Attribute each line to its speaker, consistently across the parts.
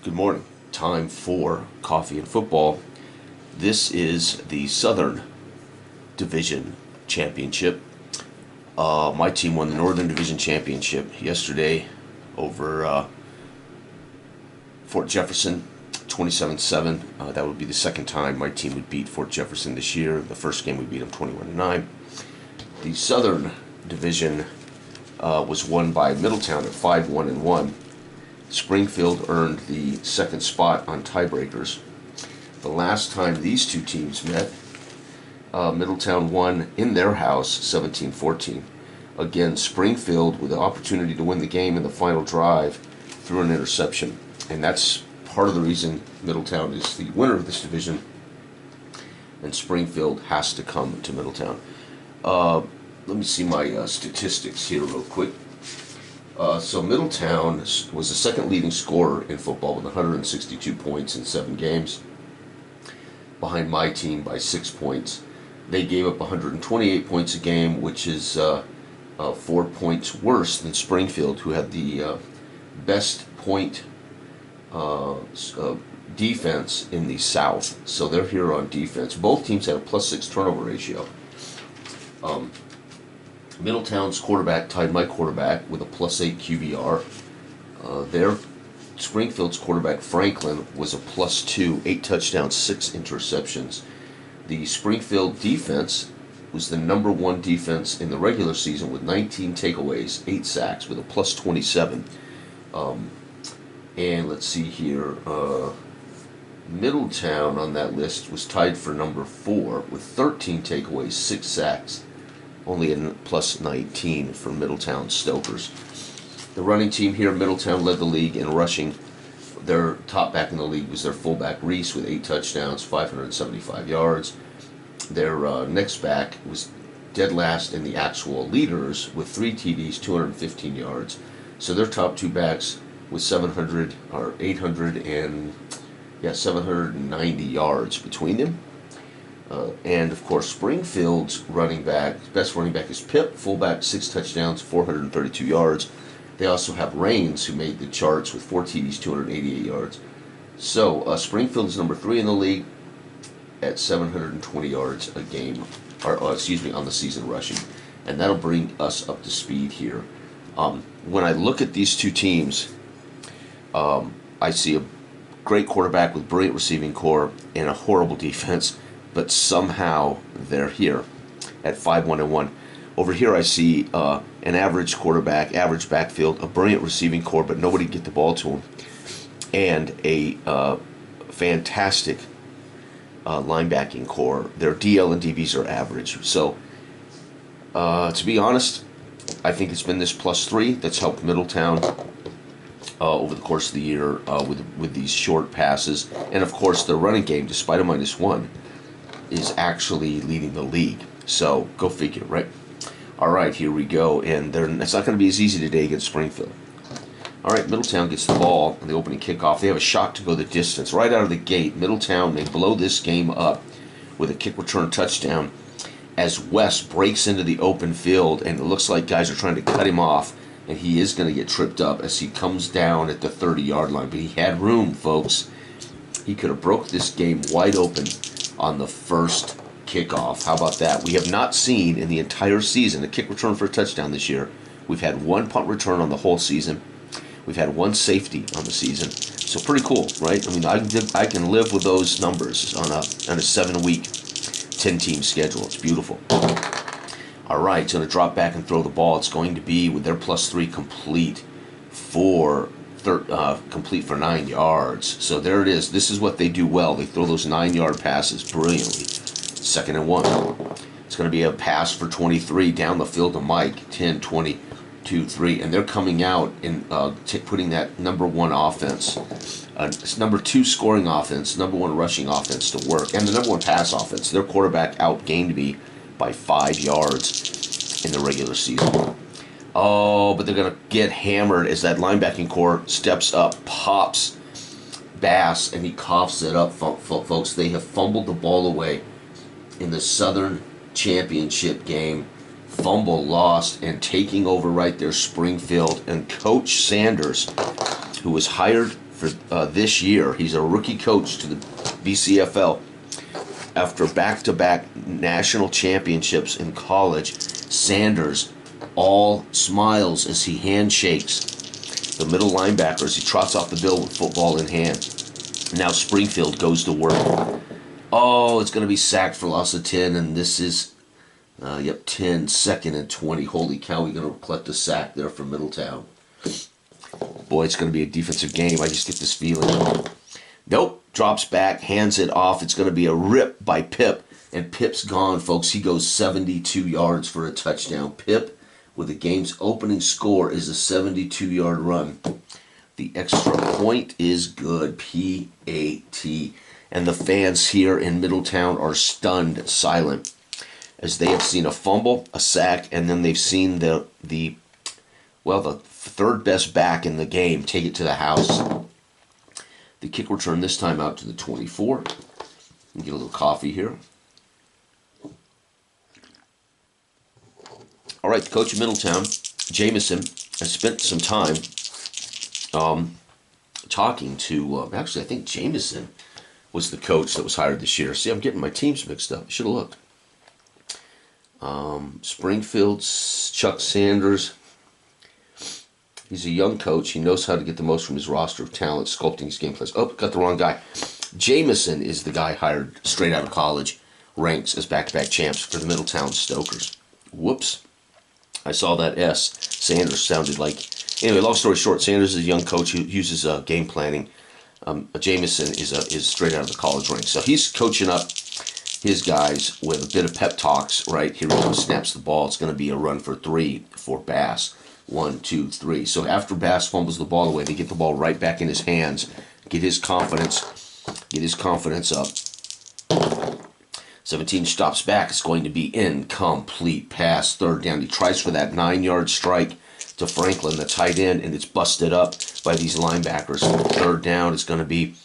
Speaker 1: Good morning. Time for coffee and football. This is the Southern Division Championship. My team won the Northern Division Championship yesterday over Fort Jefferson, 27-7. That would be the second time my team would beat Fort Jefferson this year. The first game we beat them 21-9. The Southern Division was won by Middletown at 5-1-1. Springfield earned the second spot on tiebreakers. The last time these two teams met, Middletown won in their house 17-14. Again, Springfield with the opportunity to win the game in the final drive through an interception. And that's part of the reason Middletown is the winner of this division, and Springfield has to come to Middletown. Let me see my statistics here real quick. So Middletown was the second leading scorer in football with 162 points in 7 games, behind my team by 6 points. They gave up 128 points a game, which is 4 points worse than Springfield, who had the best point defense in the South. So they're here on defense. Both teams had a +6 turnover ratio. Middletown's quarterback tied my quarterback with a +8 QBR. Their Springfield's quarterback Franklin was a +2, 8 touchdowns, 6 interceptions. The Springfield defense was the #1 defense in the regular season with 19 takeaways, 8 sacks, with a +27. And let's see here, Middletown on that list was tied for #4 with 13 takeaways, 6 sacks. Only a +19 for Middletown Stokers. The running team here, Middletown led the league in rushing. Their top back in the league was their fullback Reese with 8 touchdowns, 575 yards. Their next back was dead last in the actual leaders with 3 TDs, 215 yards. So their top 2 backs with 790 yards between them. And of course, Springfield's best running back is Pip, fullback, 6 touchdowns, 432 yards. They also have Rains, who made the charts with 4 TDs, 288 yards. So Springfield is #3 in the league at 720 yards a game, or on the season rushing, and that'll bring us up to speed here. When I look at these two teams, I see a great quarterback with brilliant receiving core and a horrible defense. But somehow they're here at 5-1-1. Over here I see an average quarterback, average backfield, a brilliant receiving core, but nobody get the ball to him, and a fantastic linebacking core. Their DL and DBs are average. So to be honest, I think it's been this +3 that's helped Middletown over the course of the year with these short passes. And of course the running game, despite a -1, is actually leading the league. So go figure, right? All right, here we go. And it's not going to be as easy today against Springfield. All right, Middletown gets the ball in the opening kickoff. They have a shot to go the distance. Right out of the gate, Middletown may blow this game up with a kick return touchdown as West breaks into the open field, and it looks like guys are trying to cut him off, and he is going to get tripped up as he comes down at the 30-yard line. But he had room, folks. He could have broke this game wide open on the first kickoff. How about that? We have not seen in the entire season a kick return for a touchdown this year. We've had 1 punt return on the whole season. We've had 1 safety on the season. So pretty cool, right? I mean, I can live with those numbers on a 7-week, 10-team schedule. It's beautiful. All right, it's going to drop back and throw the ball. It's going to be with their +3 complete for 9 yards. So there it is. This is what they do well. They throw those 9-yard passes brilliantly. 2nd and 1. It's going to be a pass for 23 down the field to Mike. 10, 20, 2, 3. And they're coming out and putting that #1 offense, #2 scoring offense, #1 rushing offense to work, and the #1 pass offense. Their quarterback outgained me by 5 yards in the regular season. Oh, but they're going to get hammered as that linebacking core steps up, pops Bass, and he coughs it up, folks. They have fumbled the ball away in the Southern Championship game. Fumble lost, and taking over right there, Springfield. And Coach Sanders, who was hired for this year. He's a rookie coach to the BCFL. After back-to-back national championships in college, Sanders all smiles as he handshakes the middle linebackers. He trots off the bill with football in hand. Now Springfield goes to work. Oh, it's going to be sacked for loss of 10, and this is, 10, 2nd and 20. Holy cow, we're going to collect a sack there for Middletown. Boy, it's going to be a defensive game. I just get this feeling. Nope, drops back, hands it off. It's going to be a rip by Pip, and Pip's gone, folks. He goes 72 yards for a touchdown. Pip, with the game's opening score, is a 72-yard run. The extra point is good, P-A-T. And the fans here in Middletown are stunned silent as they have seen a fumble, a sack, and then they've seen the third best back in the game take it to the house. The kick return this time out to the 24. Get a little coffee here. All right, the coach of Middletown, Jameson, has spent some time talking to, actually I think Jameson was the coach that was hired this year. See, I'm getting my teams mixed up. I should have looked. Springfield's Chuck Sanders. He's a young coach. He knows how to get the most from his roster of talent, sculpting his game plans. Oh, got the wrong guy. Jameson is the guy hired straight out of college, ranks as back-to-back champs for the Middletown Stokers. Whoops. I saw that S. Sanders sounded like... Anyway, long story short, Sanders is a young coach who uses game planning. Jameson is straight out of the college ranks. So he's coaching up his guys with a bit of pep talks. Right, here he goes, snaps the ball. It's going to be a run for 3 for Bass. 1, 2, 3. So after Bass fumbles the ball away, they get the ball right back in his hands, get his confidence up. 17 stops back. It's going to be incomplete pass. 3rd down. He tries for that 9-yard strike to Franklin, the tight end, and it's busted up by these linebackers. 3rd down. It's going to be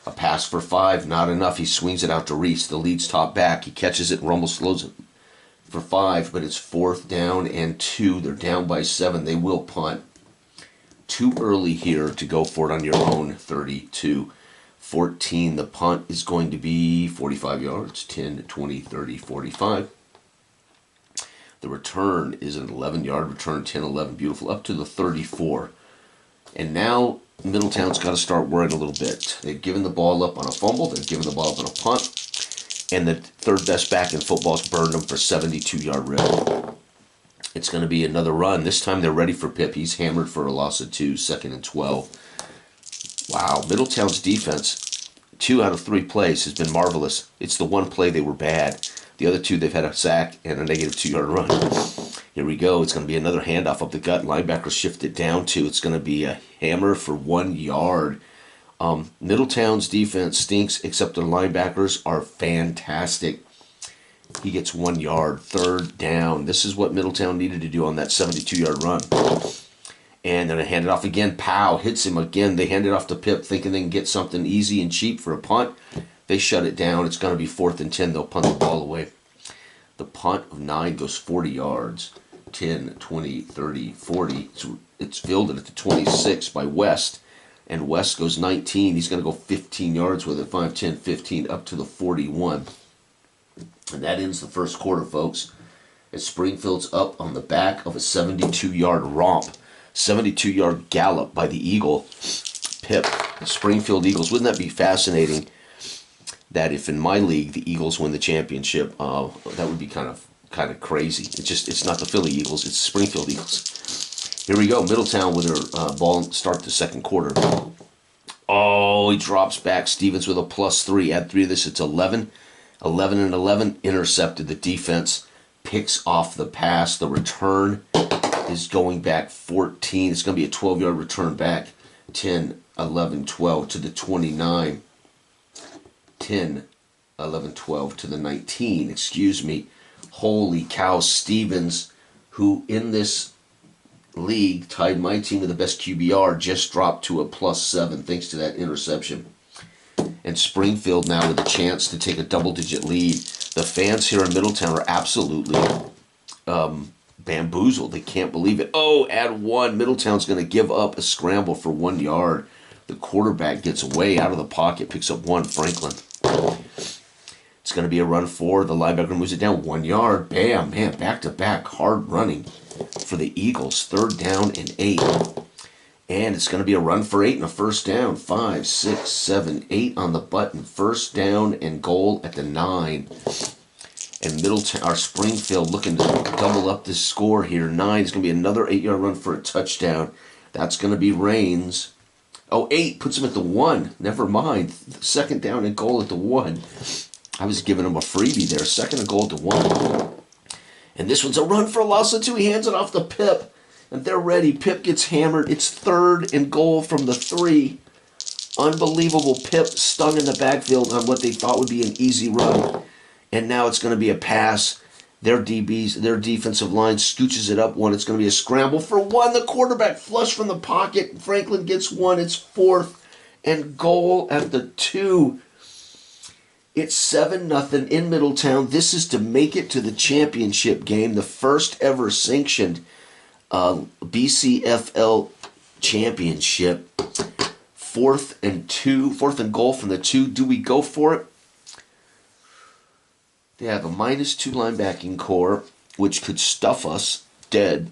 Speaker 1: a pass for 5. Not enough. He swings it out to Reese, the lead's top back. He catches it and almost slows it for 5, but it's 4th down and 2. They're down by 7. They will punt. Too early here to go for it on your own. 32-14. The punt is going to be 45 yards. 10, 20, 30, 45. The return is an 11-yard return. 10, 11. Beautiful. Up to the 34. And now Middletown's got to start worrying a little bit. They've given the ball up on a fumble. They've given the ball up on a punt. And the 3rd best back in football's burned them for 72-yard rip. It's going to be another run. This time they're ready for Pip. He's hammered for a loss of 2, 2nd and 12. Wow, Middletown's defense, 2 out of 3 plays has been marvelous. It's the one play they were bad. The other 2, they've had a sack and a negative 2-yard run. Here we go. It's going to be another handoff up the gut. Linebackers shift it down to. It's going to be a hammer for 1 yard. Middletown's defense stinks, except their linebackers are fantastic. He gets 1 yard. 3rd down. This is what Middletown needed to do on that 72-yard run. And then they hand it off again. Pow, hits him again. They hand it off to Pip, thinking they can get something easy and cheap for a punt. They shut it down. It's going to be 4th and 10. They'll punt the ball away. The punt of 9 goes 40 yards. 10, 20, 30, 40. It's fielded at the 26 by West. And West goes 19. He's going to go 15 yards with it. 5, 10, 15, up to the 41. And that ends the first quarter, folks. As Springfield's up on the back of a 72-yard romp. 72-yard gallop by the Eagle. Pip, the Springfield Eagles. Wouldn't that be fascinating that if in my league the Eagles win the championship? That would be kind of crazy. It's not the Philly Eagles. It's the Springfield Eagles. Here we go. Middletown with their ball start the second quarter. Oh, he drops back. Stevens with a +3. Add 3 to this. It's 11. 11 and 11. Intercepted. The defense picks off the pass. The return is going back 14. It's going to be a 12-yard return back. 10, 11, 12 to the 29. 10, 11, 12 to the 19. Excuse me. Holy cow. Stevens, who in this league tied my team to the best QBR, just dropped to a +7 thanks to that interception. And Springfield now with a chance to take a double-digit lead. The fans here in Middletown are absolutely bamboozled. They can't believe it. Oh, add 1. Middletown's going to give up a scramble for 1 yard. The quarterback gets away out of the pocket, picks up 1, Franklin. It's going to be a run for the linebacker, moves it down 1 yard. Bam, man, back-to-back, hard running for the Eagles. 3rd down and 8. And it's going to be a run for 8 and a first down. 5, 6, 7, 8 on the button. 1st down and goal at the 9. And Middletown, or Springfield, looking to double up this score here. 9 is going to be another 8-yard run for a touchdown. That's going to be Rains. Oh, 8 puts him at the 1. Never mind. 2nd down and goal at the 1. I was giving him a freebie there. 2nd and goal at the 1. And this one's a run for a loss of 2. He hands it off to Pip. And they're ready. Pip gets hammered. It's 3rd and goal from the 3. Unbelievable. Pip stung in the backfield on what they thought would be an easy run. And now it's going to be a pass. Their DBs, their defensive line scooches it up 1. It's going to be a scramble for 1. The quarterback flush from the pocket. Franklin gets 1. It's 4th and goal at the 2. It's 7-0 in Middletown. This is to make it to the championship game, the first ever sanctioned BCFL championship. 4th and goal from the 2. Do we go for it? They have a -2 linebacking core, which could stuff us dead.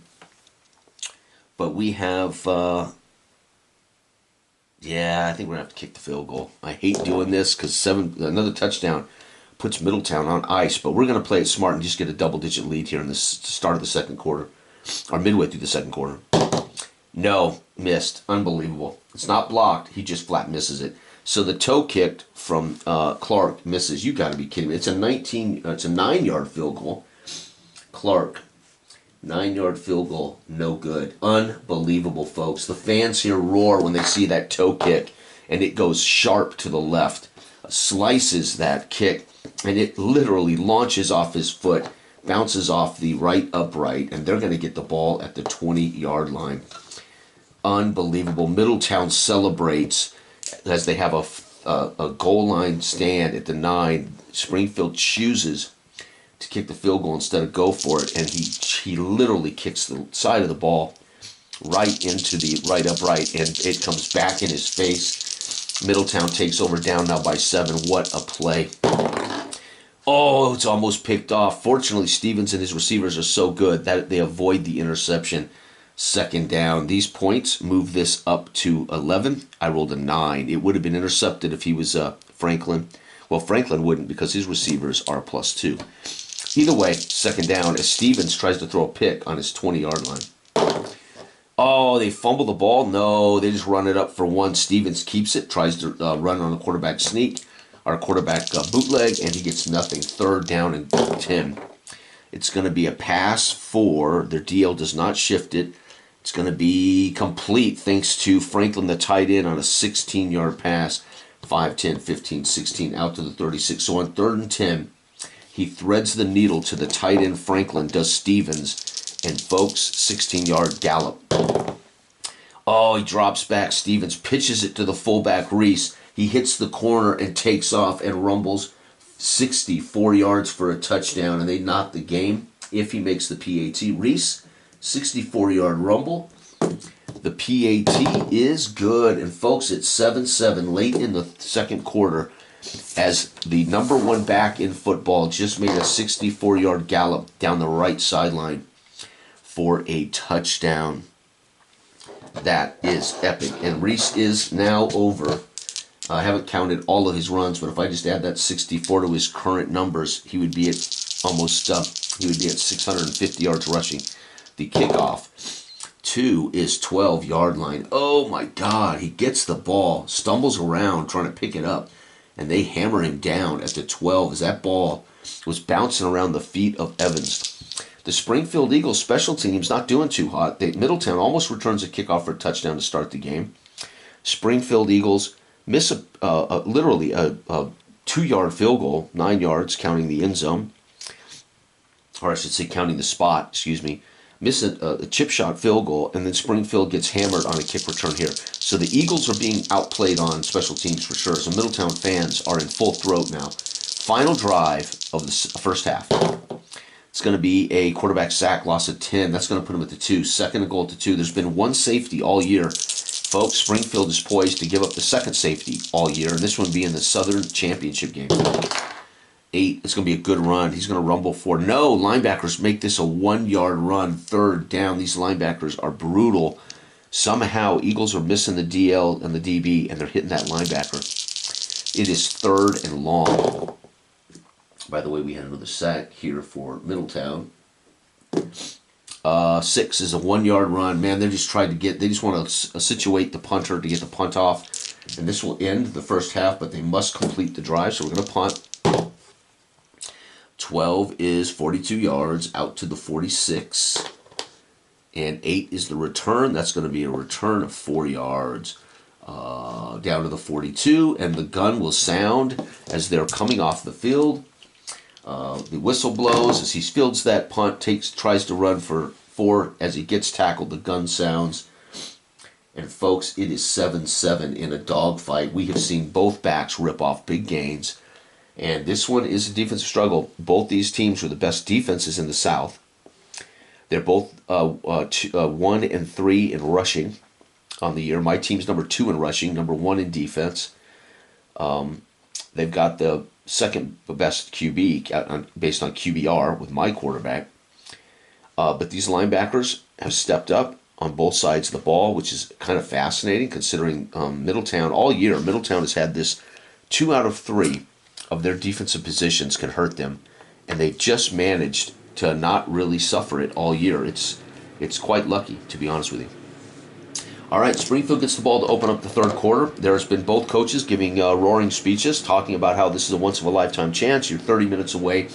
Speaker 1: But we have, yeah, I think we're going to have to kick the field goal. I hate doing this because another touchdown puts Middletown on ice. But we're going to play it smart and just get a double-digit lead here in the start of the 2nd quarter, or midway through the 2nd quarter. No, missed. Unbelievable. It's not blocked. He just flat misses it. So the toe kicked from Clark misses. You got to be kidding me. It's a 9-yard field goal. Clark, 9-yard field goal, no good. Unbelievable, folks. The fans here roar when they see that toe kick, and it goes sharp to the left, slices that kick, and it literally launches off his foot, bounces off the right upright, and they're going to get the ball at the 20-yard line. Unbelievable. Middletown celebrates as they have a goal line stand at the 9. Springfield chooses to kick the field goal instead of go for it, and he literally kicks the side of the ball right into the right upright, and it comes back in his face. Middletown takes over, down now by 7. What a play. Oh, it's almost picked off. Fortunately, Stevens and his receivers are so good that they avoid the interception. 2nd down. These points move this up to 11. I rolled a 9. It would have been intercepted if he was Franklin. Well, Franklin wouldn't because his receivers are +2. Either way, 2nd down as Stevens tries to throw a pick on his 20-yard line. Oh, they fumble the ball? No, they just run it up for 1. Stevens keeps it, tries to run on a quarterback sneak, or quarterback bootleg, and he gets nothing. 3rd down and 10. It's going to be a pass for, their DL does not shift it. It's going to be complete thanks to Franklin, the tight end, on a 16-yard pass. 5, 10, 15, 16, out to the 36. So on 3rd and 10, he threads the needle to the tight end. Franklin does Stevens. And folks, 16-yard gallop. Oh, he drops back. Stevens pitches it to the fullback, Reese. He hits the corner and takes off and rumbles 64 yards for a touchdown. And they knock the game if he makes the PAT. Reese, 64-yard rumble. The PAT is good. And folks, it's 7-7 late in the 2nd quarter as the number 1 back in football just made a 64-yard gallop down the right sideline for a touchdown. That is epic. And Reese is now over. I haven't counted all of his runs, but if I just add that 64 to his current numbers, he would be at almost, he would be at 650 yards rushing. The kickoff 2 is 12-yard line. Oh my God, he gets the ball, stumbles around trying to pick it up, and they hammer him down at the 12 as that ball was bouncing around the feet of Evans. The Springfield Eagles special teams not doing too hot. Middletown almost returns a kickoff for a touchdown to start the game. Springfield Eagles miss literally a 2-yard field goal, 9 yards counting the end zone, or I should say counting the spot, excuse me. Miss a chip shot field goal, and then Springfield gets hammered on a kick return here. So the Eagles are being outplayed on special teams for sure. So Middletown fans are in full throat now. Final drive of the first half. It's going to be a quarterback sack, loss of 10. That's going to put him at the 2. 2nd and goal at the 2. There's been 1 safety all year Folks, Springfield is poised to give up the second safety all year, and this one being the Southern Championship game. 8, it's going to be a good run. He's going to rumble forward. No, linebackers make this a 1-yard run, third down. These linebackers are brutal. Somehow, Eagles are missing the DL and the DB, and they're hitting that linebacker. It is 3rd and long. By the way, we had another sack here for Middletown. 6 is a 1-yard run. Man, they just want to situate the punter to get the punt off. And this will end the first half, but they must complete the drive. So we're going to punt. 12 is 42 yards out to the 46. And 8 is the return. That's going to be a return of 4 yards down to the 42. And the gun will sound as they're coming off the field. The whistle blows as he fields that punt, tries to run for 4. As he gets tackled, the gun sounds. And folks, it is 7-7 in a dogfight. We have seen both backs rip off big gains. And this one is a defensive struggle. Both these teams are the best defenses in the South. They're both 1 and 3 in rushing on the year. My team's number 2 in rushing, number 1 in defense. They've got the second best QB based on QBR with my quarterback. But these linebackers have stepped up on both sides of the ball, which is kind of fascinating considering Middletown all year. Middletown has had this 2 out of 3 of their defensive positions can hurt them, and they've just managed to not really suffer it all year. It's quite lucky, to be honest with you. All right, Springfield gets the ball to open up the third quarter. There's been both coaches giving roaring speeches, talking about how this is a once-in-a-lifetime chance. You're 30 minutes away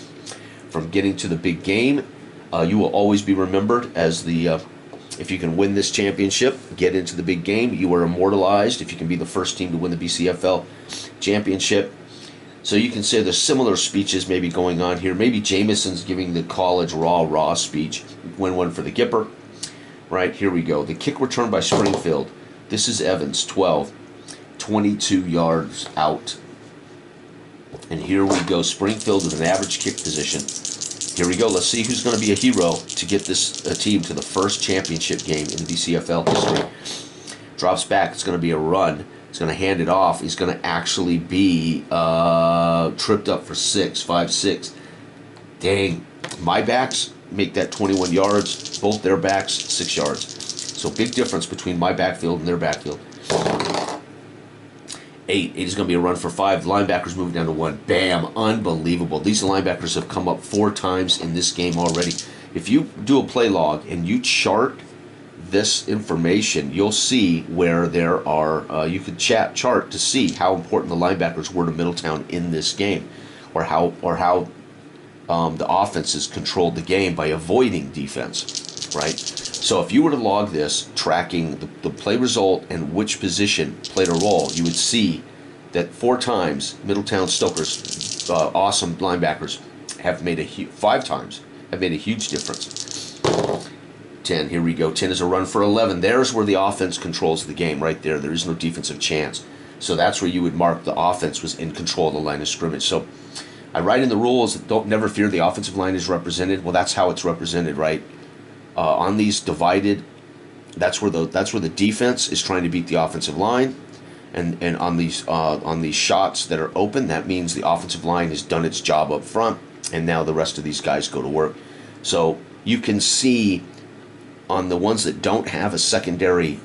Speaker 1: from getting to the big game. You will always be remembered as if you can win this championship, get into the big game, you are immortalized. If you can be the first team to win the BCFL championship. So you can say there's similar speeches maybe going on here. Maybe Jameson's giving the college rah speech. Win one for the Gipper. Right, here we go. The kick return by Springfield. This is Evans, 12. 22 yards out. And here we go. Springfield with an average kick position. Here we go. Let's see who's going to be a hero to get this team to the first championship game in BCFL history. Drops back. It's going to be a run. He's going to hand it off. He's going to actually be tripped up for 5-6. Dang. My backs make that 21 yards. Both their backs, 6 yards. So big difference between my backfield and their backfield. 8 is going to be a run for 5. The linebackers move down to 1. Bam. Unbelievable. These linebackers have come up 4 times in this game already. If you do a play log and you chart this information, you'll see where there are, you could chart to see how important the linebackers were to Middletown in this game, or how the offense has controlled the game by avoiding defense, right? So if you were to log this, tracking the play result and which position played a role, you would see that 4 times Middletown Stokers, awesome linebackers, have made 5 times have made a huge difference. 10, here we go. 10 is a run for 11. There's where the offense controls the game right there. There is no defensive chance. So that's where you would mark the offense was in control of the line of scrimmage. So I write in the rules, never fear the offensive line is represented. Well, that's how it's represented, right? On these divided, that's where the defense is trying to beat the offensive line. And on these shots that are open, that means the offensive line has done its job up front, and now the rest of these guys go to work. So you can see on the ones that don't have a secondary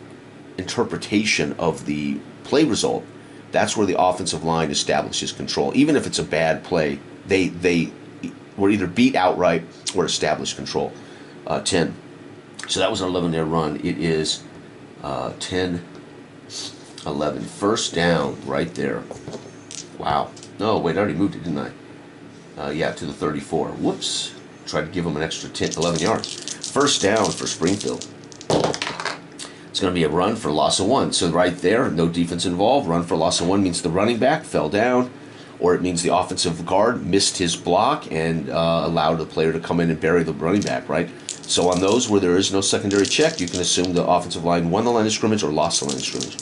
Speaker 1: interpretation of the play result, that's where the offensive line establishes control. Even if it's a bad play, they were either beat outright or establish control. 10. So that was an 11-yard run. It is 10, 11. First down right there. Wow. No, wait, I already moved it, didn't I? Yeah, to the 34. Whoops. Tried to give them an extra 11 yards. First down for Springfield. It's going to be a run for loss of 1. So right there, no defense involved. Run for loss of 1 means the running back fell down, or it means the offensive guard missed his block and allowed the player to come in and bury the running back, right? So on those where there is no secondary check, you can assume the offensive line won the line of scrimmage or lost the line of scrimmage.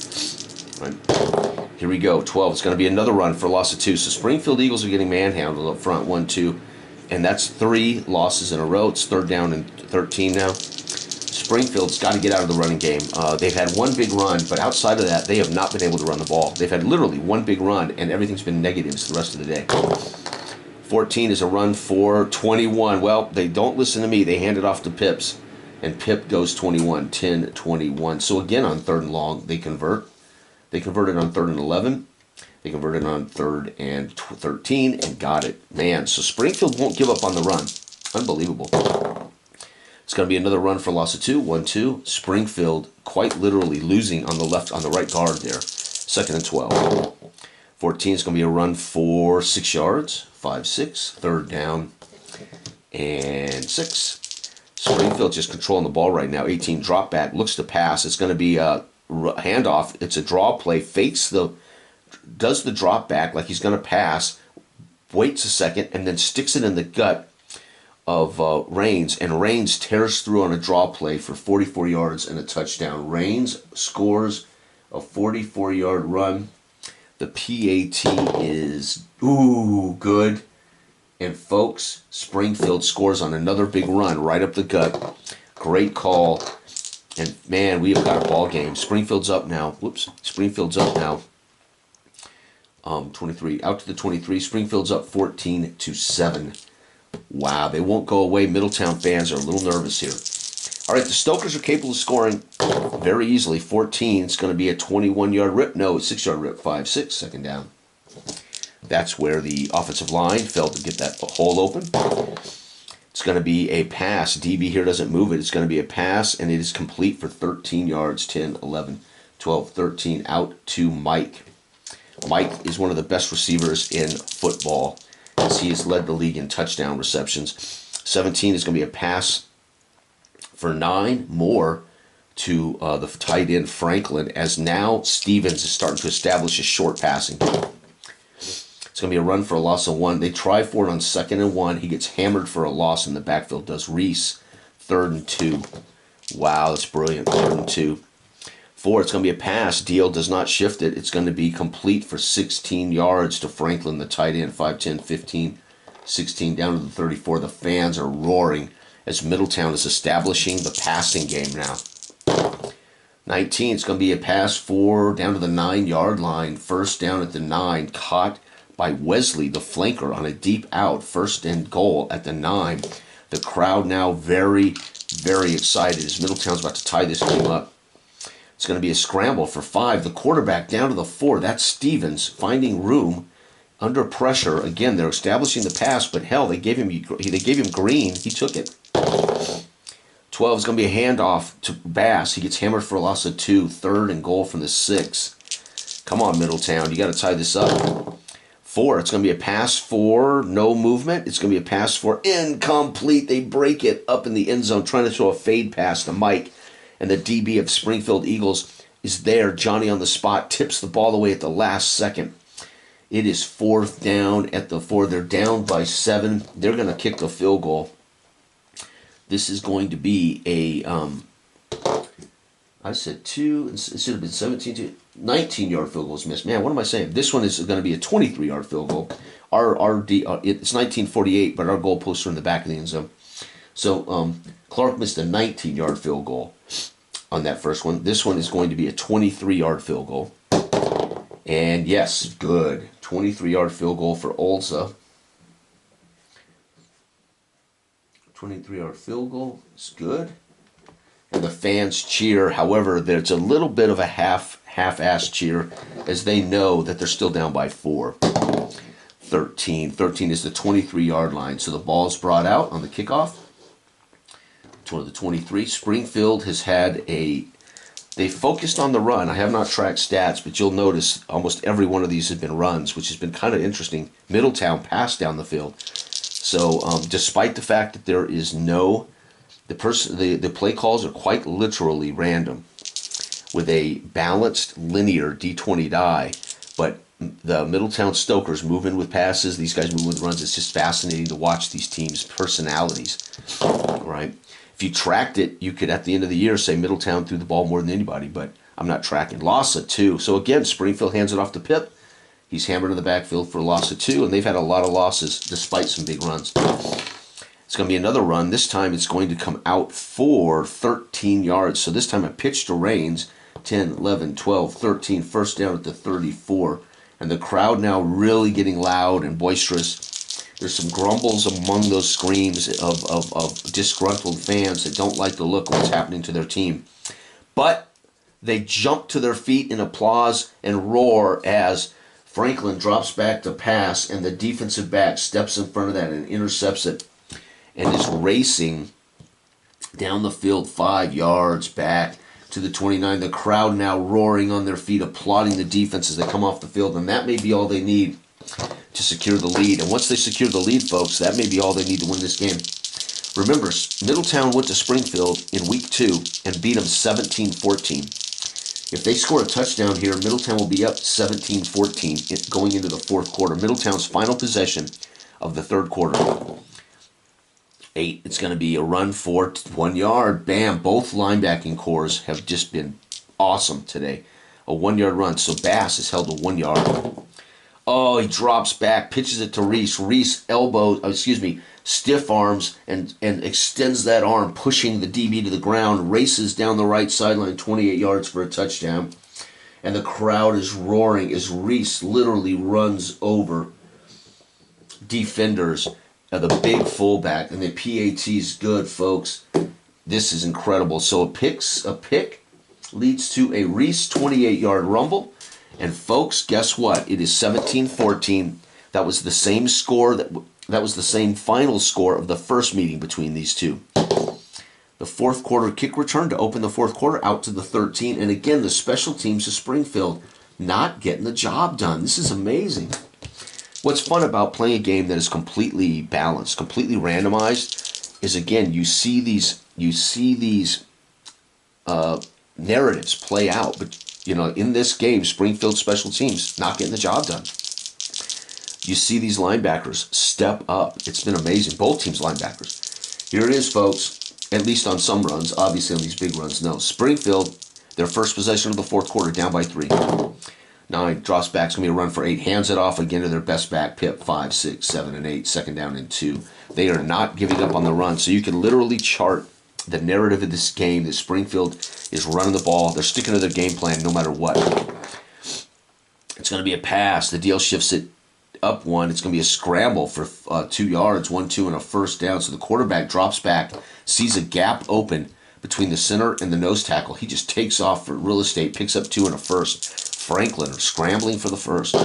Speaker 1: Right? Here we go. 12. It's going to be another run for loss of 2. So Springfield Eagles are getting manhandled up front. 1, 2. And that's 3 losses in a row. It's 3rd down and 13 now. Springfield's got to get out of the running game. They've had one big run, but outside of that, they have not been able to run the ball. They've had literally one big run, and everything's been negatives the rest of the day. 14 is a run for 21. Well, they don't listen to me. They hand it off to Pips, and Pip goes 21, 10, 21. So again, on 3rd and long, they convert. They converted on 3rd and 11. They converted on 3rd and 13 and got it. Man, so Springfield won't give up on the run. Unbelievable. It's going to be another run for loss of 2, 1-2. Springfield quite literally losing on the right guard there. 2nd and 12. 14 is going to be a run for 6 yards. 5-6. 3rd down and 6. Springfield just controlling the ball right now. 18 drop back. Looks to pass. It's going to be a handoff. It's a draw play. Does the drop back like he's going to pass. Waits a second and then sticks it in the gut of Raines, and Raines tears through on a draw play for 44 yards and a touchdown. Raines scores a 44-yard run. The PAT is good. And folks, Springfield scores on another big run right up the gut. Great call. And man, we have got a ball game. Springfield's up now. Springfield's up now. 23 out to the 23. Springfield's up 14-7. Wow, they won't go away. Middletown fans are a little nervous here. All right, the Stokers are capable of scoring very easily. 14 is going to be a 21-yard rip. No, 6-yard rip. 5-6, 2nd down. That's where the offensive line failed to get that hole open. It's going to be a pass. DB here doesn't move it. It's going to be a pass, and it is complete for 13 yards. 10, 11, 12, 13. Out to Mike. Mike is one of the best receivers in football, as he has led the league in touchdown receptions. 17 is going to be a pass for 9 more to the tight end Franklin, as now Stevens is starting to establish a short passing game. It's going to be a run for a loss of 1. They try for it on 2nd and 1. He gets hammered for a loss in the backfield, does Reese. 3rd and 2. Wow, that's brilliant. 3rd and 2. 4, it's going to be a pass. Deal does not shift it. It's going to be complete for 16 yards to Franklin, the tight end. 5, 10, 15, 16, down to the 34. The fans are roaring as Middletown is establishing the passing game now. 19, it's going to be a pass for down to the 9-yard line. 1st down at the 9. Caught by Wesley, the flanker, on a deep out. 1st and goal at the 9. The crowd now very, very excited as Middletown's about to tie this game up. It's going to be a scramble for 5. The quarterback down to the 4. That's Stevens finding room under pressure. Again, they're establishing the pass, but hell, they gave him green. He took it. 12 is going to be a handoff to Bass. He gets hammered for a loss of 2. 3rd and goal from the 6. Come on, Middletown. You got to tie this up. 4, it's going to be a pass for no movement. It's going to be a pass for incomplete. They break it up in the end zone, trying to throw a fade pass to Mike. And the DB of Springfield Eagles is there. Johnny on the spot tips the ball away at the last second. It is 4th down at the 4. They're down by 7. They're going to kick the field goal. This is going to be a, I said 2. It should have been 17 to 19-yard field goals missed. Man, what am I saying? This one is going to be a 23-yard field goal. It's 1948, but our goalposts are in the back of the end zone. So Clark missed a 19-yard field goal on that first one. This one is going to be a 23-yard field goal. And yes, good. 23-yard field goal for Olza. 23-yard field goal is good. And the fans cheer. However, there's a little bit of a half-ass cheer as they know that they're still down by 4. 13. 13 is the 23-yard line. So the ball's brought out on the kickoff. To the 23. Springfield has had they focused on the run. I have not tracked stats, but you'll notice almost every one of these has been runs, which has been kind of interesting. Middletown passed down the field. So despite the fact that there is the play calls are quite literally random with a balanced linear D20 die, but the Middletown Stokers move in with passes. These guys move with runs. It's just fascinating to watch these teams' personalities, right? If you tracked it, you could, at the end of the year, say Middletown threw the ball more than anybody, but I'm not tracking. Loss of 2. So again, Springfield hands it off to Pip. He's hammered in the backfield for a loss of 2, and they've had a lot of losses despite some big runs. It's going to be another run. This time it's going to come out for 13 yards. So this time a pitch to Rains, 10, 11, 12, 13, first down at the 34. And the crowd now really getting loud and boisterous. There's some grumbles among those screams of disgruntled fans that don't like the look of what's happening to their team. But they jump to their feet in applause and roar as Franklin drops back to pass, and the defensive back steps in front of that and intercepts it and is racing down the field 5 yards back to the 29. The crowd now roaring on their feet, applauding the defense as they come off the field, and that may be all they need to secure the lead. And once they secure the lead, folks, that may be all they need to win this game. Remember, Middletown went to Springfield in week 2 and beat them 17-14. If they score a touchdown here, Middletown will be up 17-14 going into the fourth quarter. Middletown's final possession of the third quarter. 8. It's going to be a run for 1 yard. Bam. Both linebacking cores have just been awesome today. A 1 yard run. So Bass is held to 1 yard. Oh, he drops back, pitches it to Reese. Reese stiff arms and extends that arm, pushing the DB to the ground, races down the right sideline 28 yards for a touchdown. And the crowd is roaring as Reese literally runs over defenders. The big fullback, and the PAT's good, folks. This is incredible. So a pick leads to a Reese 28-yard rumble. And folks, guess what? It is 17-14. That was the same score. That was the same final score of the first meeting between these two. The fourth quarter kick return to open the fourth quarter out to the 13. And again, the special teams of Springfield not getting the job done. This is amazing. What's fun about playing a game that is completely balanced, completely randomized, is again you see these narratives play out. But in this game, Springfield special teams not getting the job done. You see these linebackers step up. It's been amazing. Both teams' linebackers. Here it is, folks. At least on some runs. Obviously on these big runs, no. Springfield, their first possession of the fourth quarter, down by 3. 9, drops back. It's going to be a run for 8. Hands it off again to their best back, Pip. 5, 6, 7, and 8. Second down and 2. They are not giving up on the run. So you can literally chart the narrative of this game that Springfield is running the ball. They're sticking to their game plan no matter what. It's going to be a pass. The DL shifts it up 1. It's going to be a scramble for 2 yards, 1-2, and a first down. So the quarterback drops back, sees a gap open between the center and the nose tackle. He just takes off for real estate, picks up 2 and a first. Franklin scrambling for the first.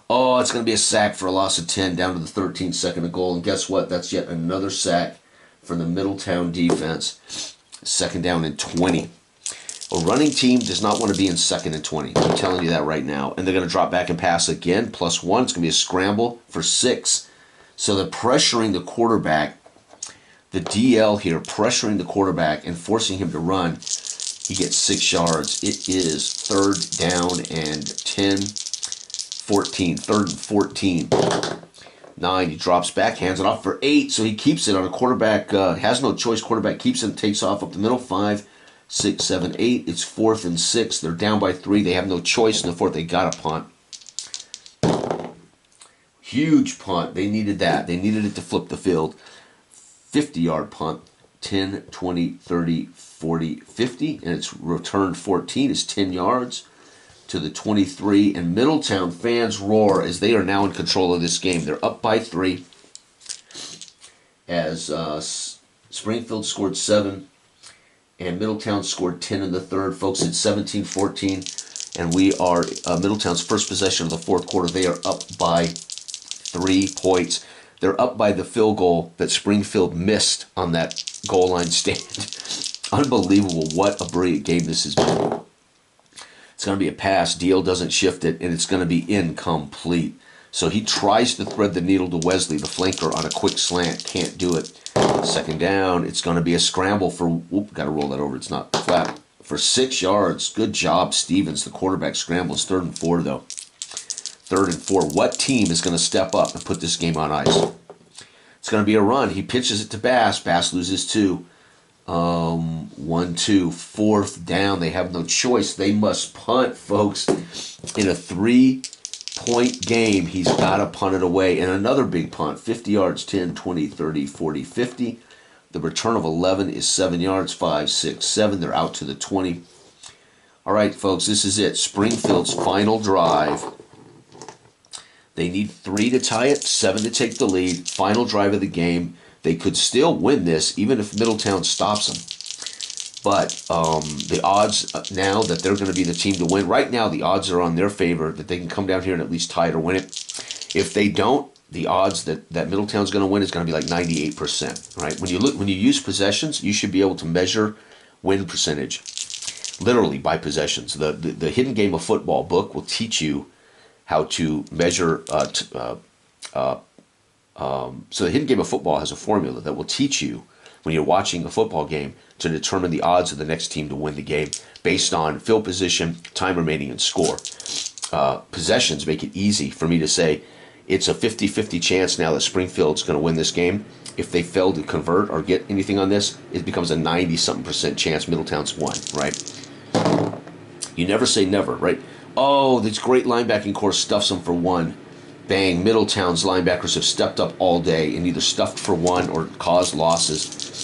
Speaker 1: Oh, it's going to be a sack for a loss of 10 down to the 13 second of goal. And guess what? That's yet another sack for the Middletown defense. Second down and 20. A running team does not want to be in second and 20. I'm telling you that right now. And they're going to drop back and pass again. +1. It's going to be a scramble for 6. So they're pressuring the quarterback. The DL here pressuring the quarterback and forcing him to run. He gets 6 yards. It is third down and 10, 14. Third and 14. 9, he drops back, hands it off for 8, so he keeps it on a quarterback. Has no choice. Quarterback keeps it, takes off up the middle. 5, 6, 7, 8. It's 4th and 6. They're down by 3. They have no choice in the 4th. They got a punt. Huge punt. They needed that. They needed it to flip the field. 50-yard punt. 10, 20, 30, 40, 50. And it's returned 14. It's 10 yards to the 23. And Middletown fans roar as they are now in control of this game. They're up by 3. As Springfield scored 7. And Middletown scored 10 in the third. Folks, it's 17-14. And we are Middletown's first possession of the fourth quarter. They are up by 3 points. They're up by the field goal that Springfield missed on that goal line stand. Unbelievable. What a brilliant game this has been. It's going to be a pass. Deal doesn't shift it, and it's going to be incomplete. So he tries to thread the needle to Wesley, the flanker, on a quick slant. Can't do it. Second down. It's going to be a scramble for... Whoop, got to roll that over. It's not flat. For 6 yards. Good job, Stevens. The quarterback scrambles. 3rd and 4, though. 3rd and 4. What team is going to step up and put this game on ice? It's going to be a run. He pitches it to Bass. Bass loses 2. 1-2. 4th down. They have no choice. They must punt, folks, in a 3 point game, he's got to punt it away. And another big punt, 50 yards, 10, 20, 30, 40, 50. The return of 11 is 7 yards, 5, 6, 7. They're out to the 20. All right, folks, this is it. Springfield's final drive. They need 3 to tie it, 7 to take the lead. Final drive of the game. They could still win this, even if Middletown stops them. But the odds now that they're going to be the team to win, right now the odds are on their favor that they can come down here and at least tie it or win it. If they don't, the odds that Middletown's going to win is going to be like 98%. Right? When you use possessions, you should be able to measure win percentage, literally by possessions. The Hidden Game of Football book will teach you how to measure. So the Hidden Game of Football has a formula that will teach you when you're watching a football game to determine the odds of the next team to win the game based on field position, time remaining, and score. Possessions make it easy for me to say it's a 50-50 chance now that Springfield's going to win this game. If they fail to convert or get anything on this, it becomes a 90-something% chance Middletown's won, right? You never say never, right? Oh, this great linebacking core stuffs them for 1. Bang, Middletown's linebackers have stepped up all day and either stuffed for 1 or caused losses.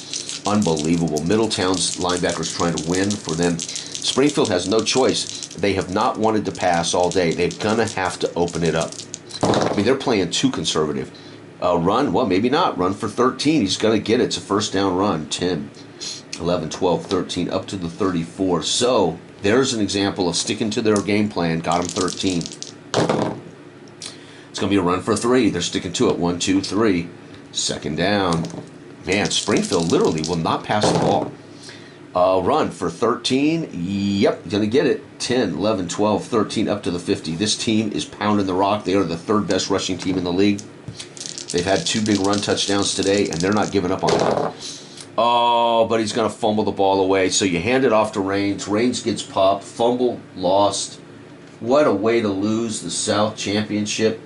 Speaker 1: Unbelievable. Middletown's linebackers trying to win for them. Springfield has no choice. They have not wanted to pass all day. They're going to have to open it up. I mean, they're playing too conservative. Run, well, maybe not. Run for 13. He's going to get it. It's a first down run. 10, 11, 12, 13, up to the 34. So there's an example of sticking to their game plan. Got him 13. It's going to be a run for 3. They're sticking to it. 1, 2, 3. Second down. Man, Springfield literally will not pass the ball. Run for 13. Yep, going to get it. 10, 11, 12, 13, up to the 50. This team is pounding the rock. They are the 3rd best rushing team in the league. They've had 2 big run touchdowns today, and they're not giving up on it. Oh, but he's going to fumble the ball away. So you hand it off to Raines. Raines gets popped. Fumble, lost. What a way to lose the South Championship.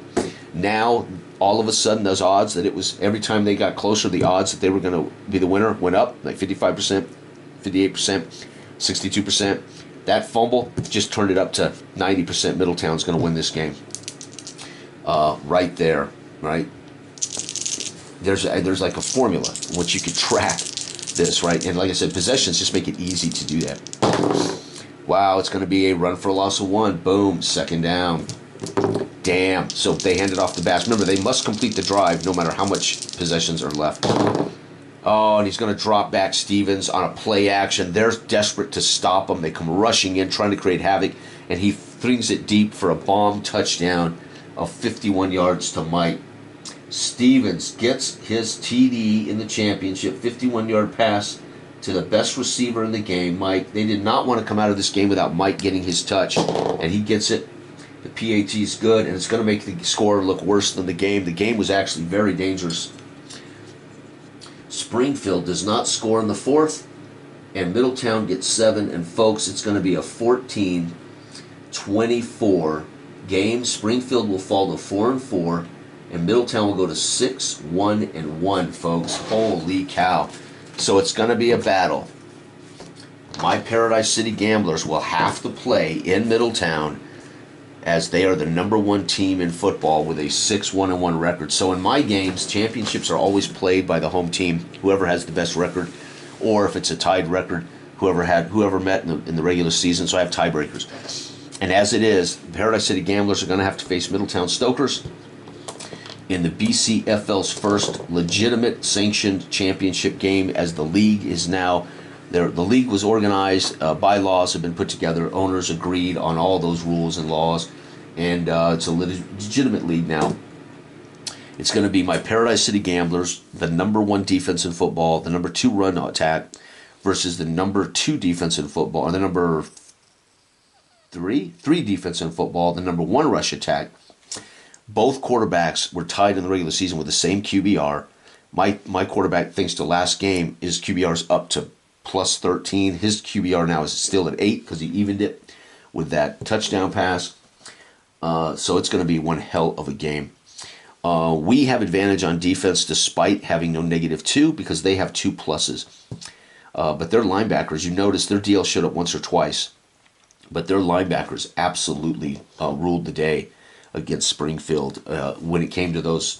Speaker 1: Now, all of a sudden, those odds that it was every time they got closer, the odds that they were going to be the winner went up, like 55%, 58%, 62%. That fumble just turned it up to 90%. Middletown's going to win this game. Right there, right? There's like a formula in which you could track this, right? And like I said, possessions just make it easy to do that. Wow, it's going to be a run for a loss of 1. Boom, second down. Damn. So they hand it off to Bass. Remember, they must complete the drive no matter how much possessions are left. Oh, and he's going to drop back Stevens on a play action. They're desperate to stop him. They come rushing in, trying to create havoc, and he flings it deep for a bomb touchdown of 51 yards to Mike. Stevens gets his TD in the championship, 51-yard pass to the best receiver in the game, Mike. They did not want to come out of this game without Mike getting his touch, and he gets it. The PAT is good, and it's going to make the score look worse than the game. The game was actually very dangerous. Springfield does not score in the 4th, and Middletown gets 7. And folks, it's going to be a 14-24 game. Springfield will fall to 4-4, and Middletown will go to 6-1-1, folks. Holy cow. So it's going to be a battle. My Paradise City Gamblers will have to play in Middletown as they are the #1 team in football with a 6-1-1 record. So in my games, championships are always played by the home team, whoever has the best record, or if it's a tied record, whoever met in the regular season. So I have tiebreakers. And as it is, Paradise City Gamblers are going to have to face Middletown Stokers in the BCFL's first legitimate sanctioned championship game, as the league is now. The league was organized, bylaws have been put together, owners agreed on all those rules and laws, and it's a legitimate league now. It's going to be my Paradise City Gamblers, the #1 defense in football, the #2 run attack, versus the #2 defense in football, or the three defense in football, the #1 rush attack. Both quarterbacks were tied in the regular season with the same QBR. My quarterback, thanks to last game, his QBR is up to plus 13. His QBR now is still at 8 because he evened it with that touchdown pass. So it's going to be one hell of a game. We have advantage on defense despite having no -2 because they have 2 pluses. But their linebackers, you notice their DL showed up once or twice, but their linebackers absolutely ruled the day. against Springfield when it came to those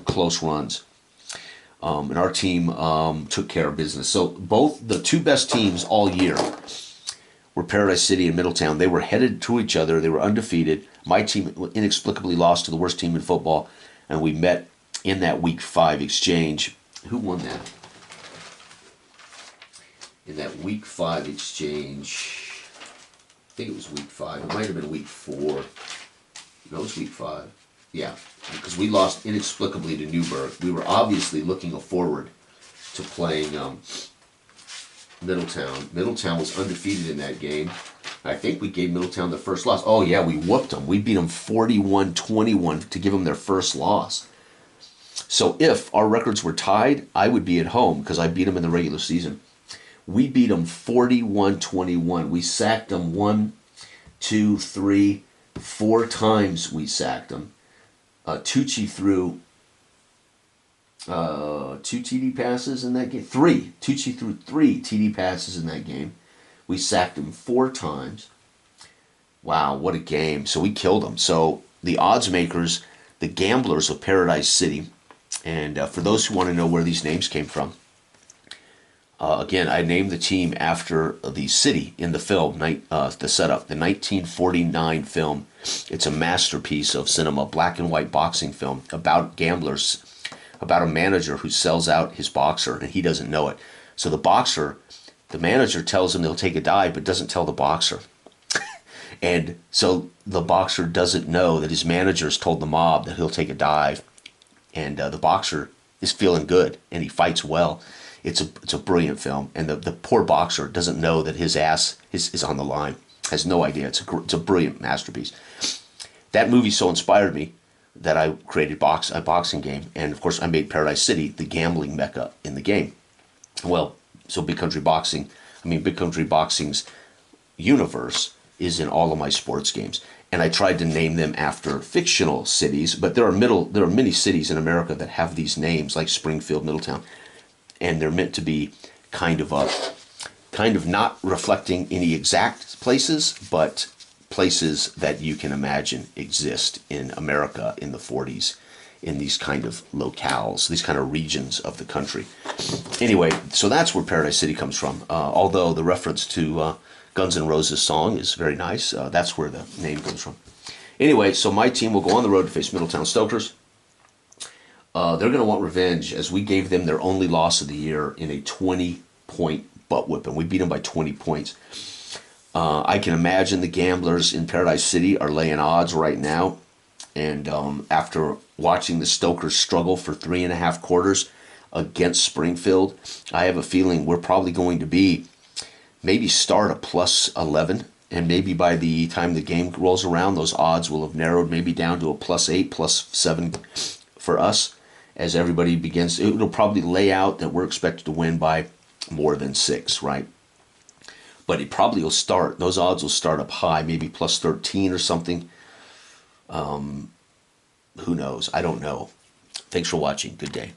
Speaker 1: close runs. And our team took care of business. So both the two best teams all year were Paradise City and Middletown. They were headed to each other. They were undefeated. My team inexplicably lost to the worst team in football, and we met in that Week 5 exchange. Who won that? In that Week 5 exchange, I think it was Week 5. It might have been Week 4. No, it was Week 5. Yeah, because we lost inexplicably to Newburgh. We were obviously looking forward to playing Middletown. Middletown was undefeated in that game. I think we gave Middletown the first loss. Oh, yeah, we whooped them. We beat them 41-21 to give them their first loss. So if our records were tied, I would be at home because I beat them in the regular season. We beat them 41-21. We sacked them 1, 2, 3, 4 times we sacked them. Tucci threw 2 TD passes in that game. 3. Tucci threw 3 TD passes in that game. We sacked him 4 times. Wow, what a game. So we killed them. So the odds makers, the gamblers of Paradise City, and for those who want to know where these names came from, again, I named the team after the city in the film, the setup, the 1949 film. It's a masterpiece of cinema, black and white boxing film about gamblers, about a manager who sells out his boxer, and he doesn't know it. So the manager tells him they'll take a dive, but doesn't tell the boxer. And so the boxer doesn't know that his manager's told the mob that he'll take a dive. And the boxer is feeling good, and he fights well. It's a brilliant film, and the poor boxer doesn't know that his ass is on the line. Has no idea. It's a brilliant masterpiece. That movie so inspired me that I created a boxing game, and of course I made Paradise City the gambling mecca in the game. Well, so Big Country Boxing's universe is in all of my sports games, and I tried to name them after fictional cities, but there are many cities in America that have these names, like Springfield, Middletown, and they're meant to be kind of not reflecting any exact places, but places that you can imagine exist in America in the 40s, in these kind of locales, these kind of regions of the country. Anyway, so that's where Paradise City comes from. Although the reference to Guns N' Roses song is very nice, that's where the name comes from. Anyway, so my team will go on the road to face Middletown Stokers. They're going to want revenge, as we gave them their only loss of the year in a 20-point butt whipping. We beat them by 20 points. I can imagine the gamblers in Paradise City are laying odds right now. And after watching the Stokers struggle for 3.5 quarters against Springfield, I have a feeling we're probably going to be maybe start a +11. And maybe by the time the game rolls around, those odds will have narrowed maybe down to a +8, +7 for us. As everybody begins, it'll probably lay out that we're expected to win by more than 6, right? But it probably will start, those odds will start up high, maybe +13 or something. Who knows? I don't know. Thanks for watching. Good day.